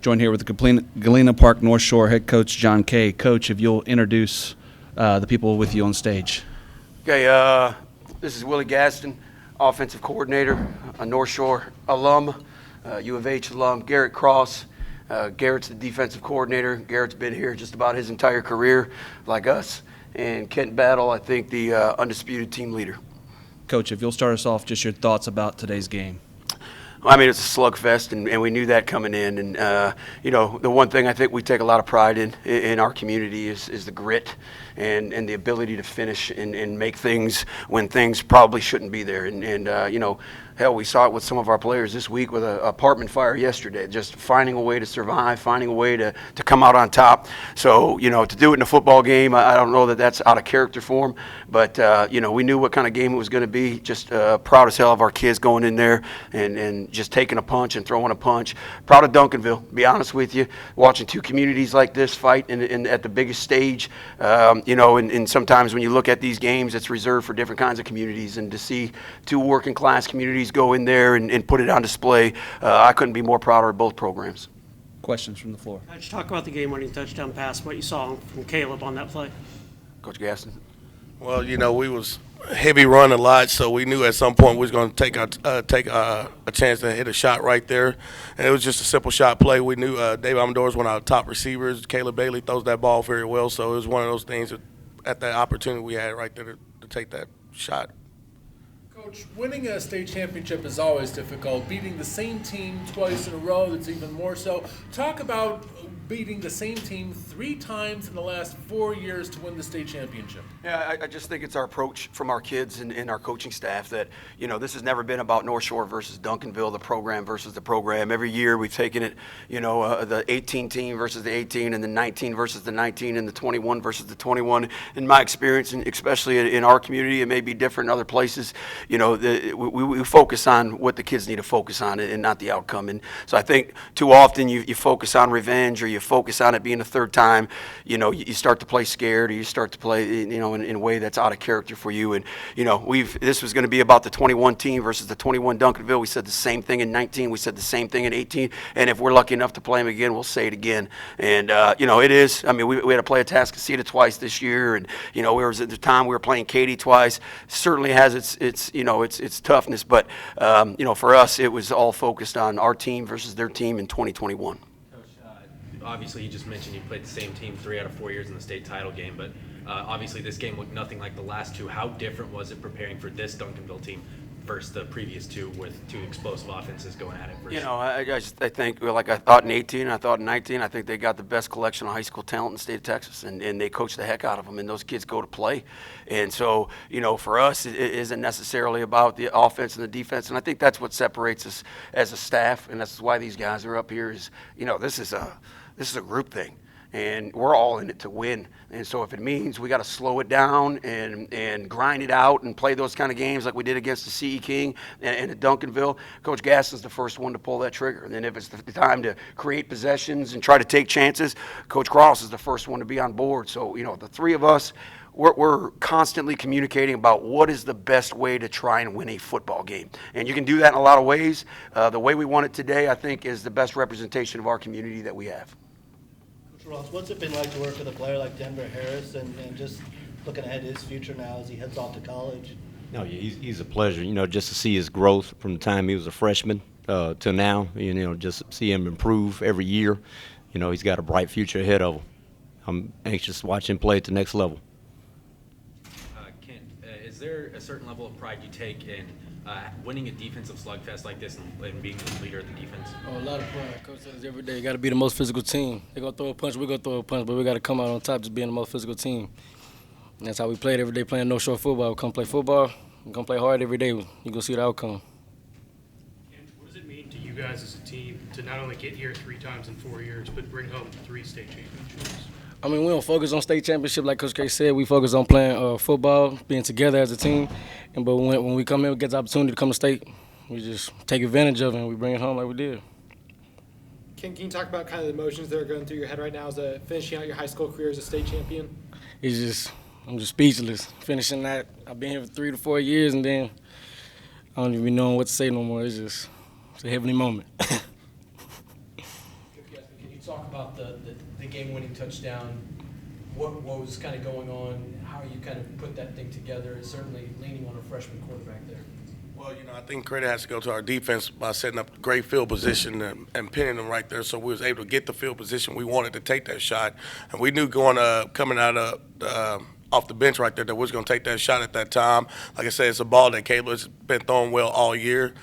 Joined here with the Galena Park North Shore head coach, John Kay. Coach, if you'll introduce the people with you on stage. Okay, this is Willie Gaston, offensive coordinator, a North Shore alum, U of H alum. Garrett Cross, Garrett's the defensive coordinator. Garrett's been here just about his entire career, like us. And Kent Battle, I think, the undisputed team leader. Coach, if you'll start us off, just your thoughts about today's game. I mean, it's a slugfest, and we knew that coming in. And, you know, the one thing I think we take a lot of pride in our community is the grit and the ability to finish and make things when things probably shouldn't be there. And you know, hell, we saw it with some of our players this week with an apartment fire yesterday, just finding a way to survive, finding a way to come out on top. So, you know, to do it in a football game, I don't know that that's out of character for them. But, you know, we knew what kind of game it was going to be. Just proud as hell of our kids going in there and just taking a punch and throwing a punch. Proud of Duncanville, to be honest with you. Watching two communities like this fight at the biggest stage, you know, and sometimes when you look at these games, it's reserved for different kinds of communities. And to see two working class communities go in there and put it on display, I couldn't be more proud of both programs. Questions from the floor. Coach, talk about the game-winning touchdown pass, what you saw from Caleb on that play. Coach Gaston. Well, you know, we was heavy run a lot, so we knew at some point we was going to take a chance to hit a shot right there, and it was just a simple shot play. We knew Dave Amador is one of our top receivers. Caleb Bailey throws that ball very well, so it was one of those things that, at that opportunity we had right there to take that shot. Coach, winning a state championship is always difficult. Beating the same team twice in a row, that's even more so. Talk about beating the same team 3 times in the last 4 years to win the state championship. Yeah, I just think it's our approach from our kids and our coaching staff that, you know, this has never been about North Shore versus Duncanville, the program versus the program. Every year we've taken it, you know, the 18 team versus the 18 and the 19 versus the 19 and the 21 versus the 21. In my experience, and especially in our community, it may be different in other places, you know, we focus on what the kids need to focus on and not the outcome. And so I think too often you focus on revenge or you focus on it being a third time, you know, you start to play scared or you start to play, you know, in a way that's out of character for you. And, you know, this was going to be about the 21 team versus the 21 Duncanville. We said the same thing in 19. We said the same thing in 18. And if we're lucky enough to play them again, we'll say it again. And, you know, it is. I mean, we had to play Atascocita twice this year. And, you know, at the time we were playing Katy twice. Certainly has its you know, its toughness. But, you know, for us, it was all focused on our team versus their team in 2021. Obviously, you just mentioned you played the same team 3 out of 4 years in the state title game, but obviously this game looked nothing like the last two. How different was it preparing for this Duncanville team versus the previous two with 2 explosive offenses going at it? You know, I think, like I thought in 18 and I thought in 19, I think they got the best collection of high school talent in the state of Texas, and they coach the heck out of them, and those kids go to play. And so, you know, for us, it isn't necessarily about the offense and the defense, and I think that's what separates us as a staff, and that's why these guys are up here is, you know, this is a group thing. And we're all in it to win. And so if it means we got to slow it down and grind it out and play those kind of games like we did against the CE King and at Duncanville, Coach Gaston's the first one to pull that trigger. And then if it's the time to create possessions and try to take chances, Coach Cross is the first one to be on board. So, you know, the three of us, we're constantly communicating about what is the best way to try and win a football game. And you can do that in a lot of ways. The way we won it today, I think, is the best representation of our community that we have. Ross, what's it been like to work with a player like Denver Harris and just looking ahead to his future now as he heads off to college? No, he's a pleasure, you know, just to see his growth from the time he was a freshman to now, you know, just see him improve every year. You know, he's got a bright future ahead of him. I'm anxious to watch him play at the next level. Kent, is there a certain level of pride you take in winning a defensive slugfest like this and being the leader of the defense? Oh, a lot of pride. Coach says every day you got to be the most physical team. They're going to throw a punch, we're going to throw a punch, but we got to come out on top just being the most physical team. And that's how we played every day, playing North Shore football. We come play football, we come play hard every day. You're going to see the outcome. And what does it mean to you guys as a team to not only get here 3 times in 4 years, but bring home 3 state championships? I mean, we don't focus on state championship like Coach K said. We focus on playing football, being together as a team. But when we come in, we get the opportunity to come to state, we just take advantage of it and we bring it home like we did. Can you talk about kind of the emotions that are going through your head right now as finishing out your high school career as a state champion? I'm just speechless. Finishing that, I've been here for 3 to 4 years, and then I don't even know what to say no more. It's a heavenly moment. touchdown. What was kind of going on? How you kind of put that thing together? Certainly leaning on a freshman quarterback there. Well, I think credit has to go to our defense by setting up great field position and pinning them right there, so we was able to get the field position we wanted to take that shot. And we knew coming out of off the bench right there that we was going to take that shot at that time. Like I said, it's a ball that Caleb's been throwing well all year.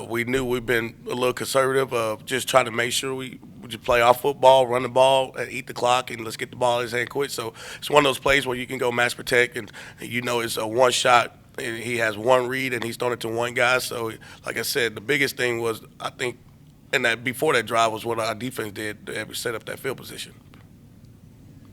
We knew we've been a little conservative of just trying to make sure we just play our football, run the ball, and eat the clock, and let's get the ball in his hand quick. So it's one of those plays where you can go mass protect, and it's a one shot. And he has one read, and he's thrown it to one guy. So, like I said, the biggest thing was, I think, before that drive was what our defense did to set up that field position.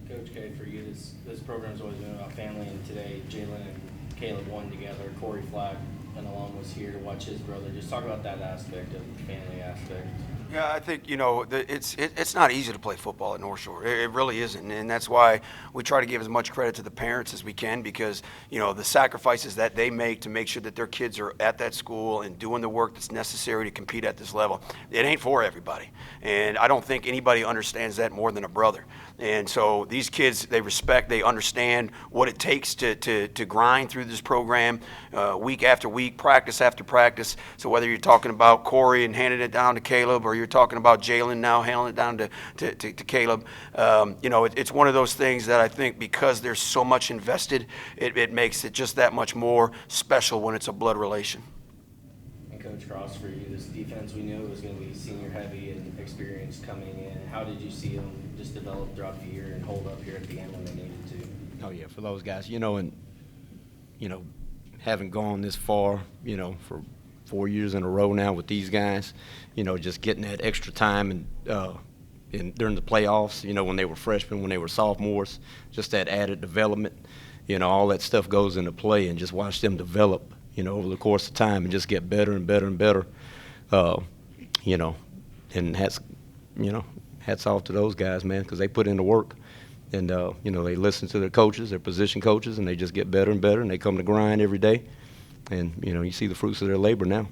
Coach K, for you, this program's always been about family, and today Jalen and Caleb won together. Corey Flack, an alum, was here to watch his brother. Just talk about that aspect of the family aspect. Yeah, I think, it's not easy to play football at North Shore. It really isn't. And that's why we try to give as much credit to the parents as we can, because, the sacrifices that they make to make sure that their kids are at that school and doing the work that's necessary to compete at this level, it ain't for everybody. And I don't think anybody understands that more than a brother. And so these kids, they understand what it takes to grind through this program week after week, practice after practice. So whether you're talking about Corey and handing it down to Caleb, or you're talking about Jalen now handing it down to Caleb, it's one of those things that I think, because there's so much invested, it makes it just that much more special when it's a blood relation. And Coach Cross, for you, this defense, we knew it was going to be senior heavy and experienced coming in. How did you see them just develop throughout the year and hold up here at the end when they needed to? Oh yeah, for those guys, having gone this far, for 4 years in a row now with these guys, just getting that extra time and during the playoffs, when they were freshmen, when they were sophomores, just that added development, all that stuff goes into play, and just watch them develop, over the course of time and just get better and better and better, and hats off to those guys, man, because they put in the work. And, they listen to their coaches, their position coaches, and they just get better and better, and they come to grind every day. And, you see the fruits of their labor now.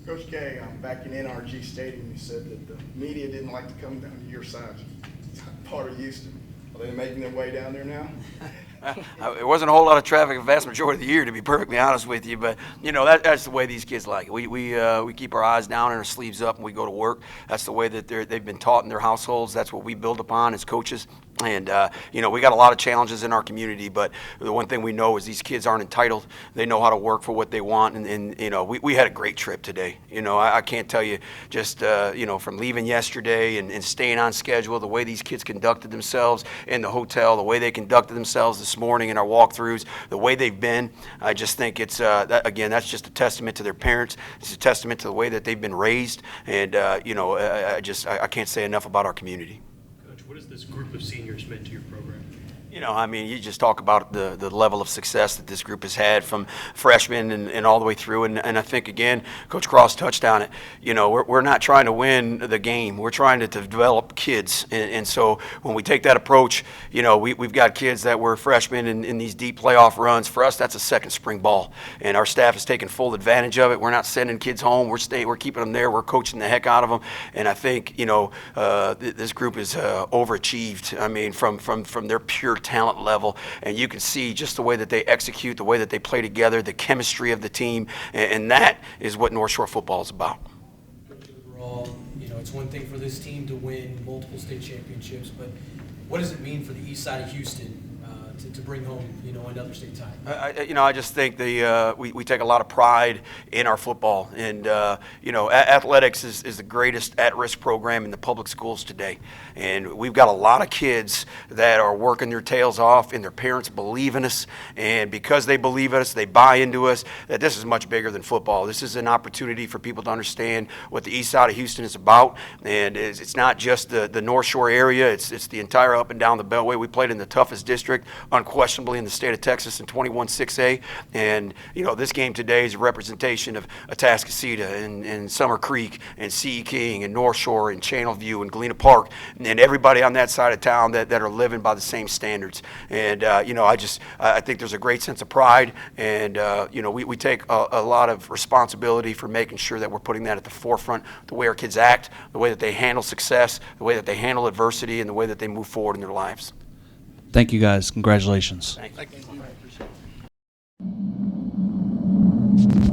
Coach K, back in NRG Stadium, you said that the media didn't like to come down to your side. It's part of Houston. Are they making their way down there now? It wasn't a whole lot of traffic the vast majority of the year, to be perfectly honest with you. But, that's the way these kids like it. We keep our eyes down and our sleeves up, and we go to work. That's the way that they've been taught in their households. That's what we build upon as coaches. And, we got a lot of challenges in our community, but the one thing we know is these kids aren't entitled. They know how to work for what they want. And we had a great trip today. I can't tell you just, from leaving yesterday and staying on schedule, the way these kids conducted themselves in the hotel, the way they conducted themselves this morning in our walkthroughs, the way they've been. I just think it's, that's just a testament to their parents. It's a testament to the way that they've been raised. And, I can't say enough about our community. Coach, what has this group of seniors meant to your program? You just talk about the level of success that this group has had from freshmen and all the way through. And I think, again, Coach Cross touched on it. We're not trying to win the game. We're trying to develop kids. And so when we take that approach, we've got kids that were freshmen in these deep playoff runs. For us, that's a second spring ball. And our staff is taking full advantage of it. We're not sending kids home. We're keeping them there. We're coaching the heck out of them. And I think, this group is overachieved. From their pure talent level, and you can see just the way that they execute, the way that they play together, the chemistry of the team, and that is what North Shore football is about. Coach, overall, it's one thing for this team to win multiple state championships, but what does it mean for the east side of Houston to bring home, another state title? I just think we take a lot of pride in our football, and athletics is the greatest at-risk program in the public schools today, and we've got a lot of kids that are working their tails off, and their parents believe in us, and because they believe in us, they buy into us. That this is much bigger than football. This is an opportunity for people to understand what the east side of Houston is about, and it's not just the North Shore area. It's the entire up and down the Beltway. We played in the toughest district, unquestionably in the state of Texas in 21-6A. And, you know, this game today is a representation of Atascocita and Summer Creek and Sea King and North Shore and Channelview and Galena Park and everybody on that side of town that are living by the same standards. And, you know, I think there's a great sense of pride, and, you know, we take a lot of responsibility for making sure that we're putting that at the forefront, the way our kids act, the way that they handle success, the way that they handle adversity, and the way that they move forward in their lives. Thank you, guys. Congratulations. Thank you. Thank you.